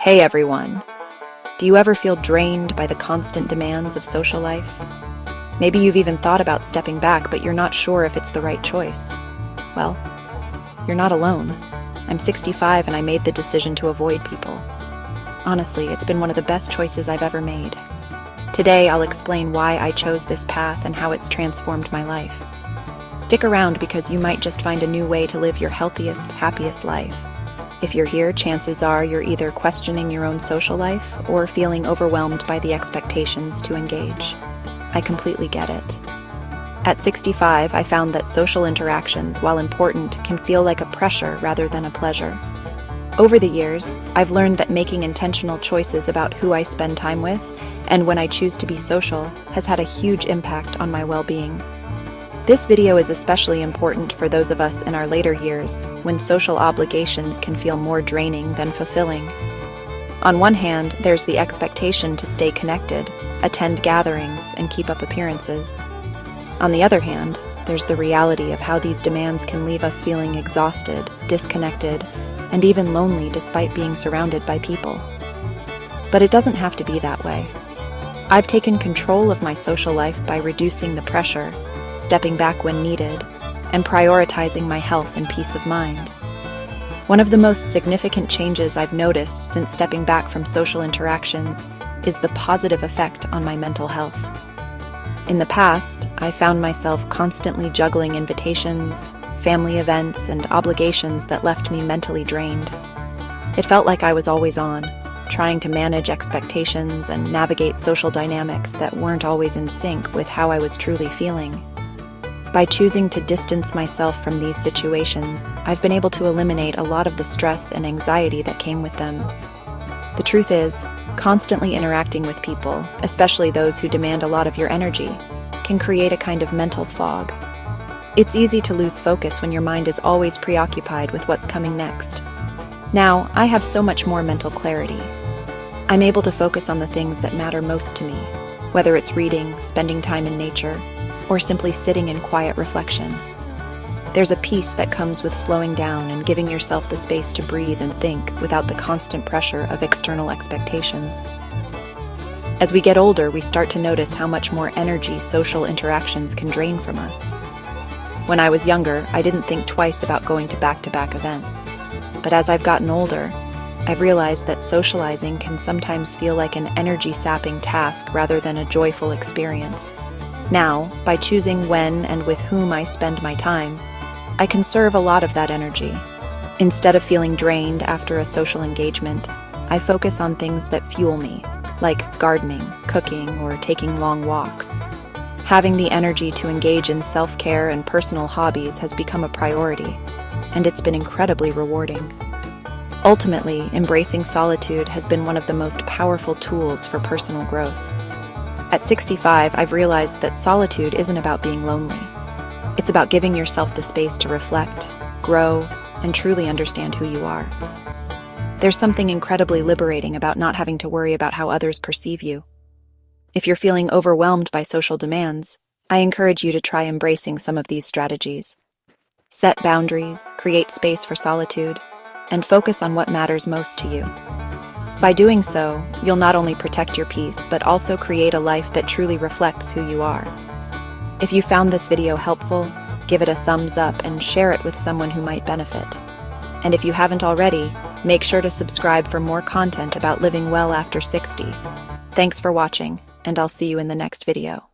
Hey everyone! Do you ever feel drained by the constant demands of social life? Maybe you've even thought about stepping back, but you're not sure if it's the right choice. Well, you're not alone. I'm 65 and I made the decision to avoid people. Honestly, it's been one of the best choices I've ever made. Today, I'll explain why I chose this path and how it's transformed my life. Stick around because you might just find a new way to live your healthiest, happiest life. If you're here, chances are you're either questioning your own social life or feeling overwhelmed by the expectations to engage. I completely get it. At 65, I found that social interactions, while important, can feel like a pressure rather than a pleasure. Over the years, I've learned that making intentional choices about who I spend time with and when I choose to be social has had a huge impact on my well-being. This video is especially important for those of us in our later years, when social obligations can feel more draining than fulfilling. On one hand, there's the expectation to stay connected, attend gatherings, and keep up appearances. On the other hand, there's the reality of how these demands can leave us feeling exhausted, disconnected, and even lonely despite being surrounded by people. But it doesn't have to be that way. I've taken control of my social life by reducing the pressure, stepping back when needed, and prioritizing my health and peace of mind. One of the most significant changes I've noticed since stepping back from social interactions is the positive effect on my mental health. In the past, I found myself constantly juggling invitations, family events, and obligations that left me mentally drained. It felt like I was always on, trying to manage expectations and navigate social dynamics that weren't always in sync with how I was truly feeling. By choosing to distance myself from these situations, I've been able to eliminate a lot of the stress and anxiety that came with them. The truth is, constantly interacting with people, especially those who demand a lot of your energy, can create a kind of mental fog. It's easy to lose focus when your mind is always preoccupied with what's coming next. Now, I have so much more mental clarity. I'm able to focus on the things that matter most to me, whether it's reading, spending time in nature, or simply sitting in quiet reflection. There's a peace that comes with slowing down and giving yourself the space to breathe and think without the constant pressure of external expectations. As we get older, we start to notice how much more energy social interactions can drain from us. When I was younger, I didn't think twice about going to back-to-back events. But as I've gotten older, I've realized that socializing can sometimes feel like an energy-sapping task rather than a joyful experience. Now, by choosing when and with whom I spend my time, I conserve a lot of that energy. Instead of feeling drained after a social engagement, I focus on things that fuel me, like gardening, cooking, or taking long walks. Having the energy to engage in self-care and personal hobbies has become a priority, and it's been incredibly rewarding. Ultimately, embracing solitude has been one of the most powerful tools for personal growth. At 65, I've realized that solitude isn't about being lonely. It's about giving yourself the space to reflect, grow, and truly understand who you are. There's something incredibly liberating about not having to worry about how others perceive you. If you're feeling overwhelmed by social demands, I encourage you to try embracing some of these strategies. Set boundaries, create space for solitude, and focus on what matters most to you. By doing so, you'll not only protect your peace, but also create a life that truly reflects who you are. If you found this video helpful, give it a thumbs up and share it with someone who might benefit. And if you haven't already, make sure to subscribe for more content about living well after 60. Thanks for watching, and I'll see you in the next video.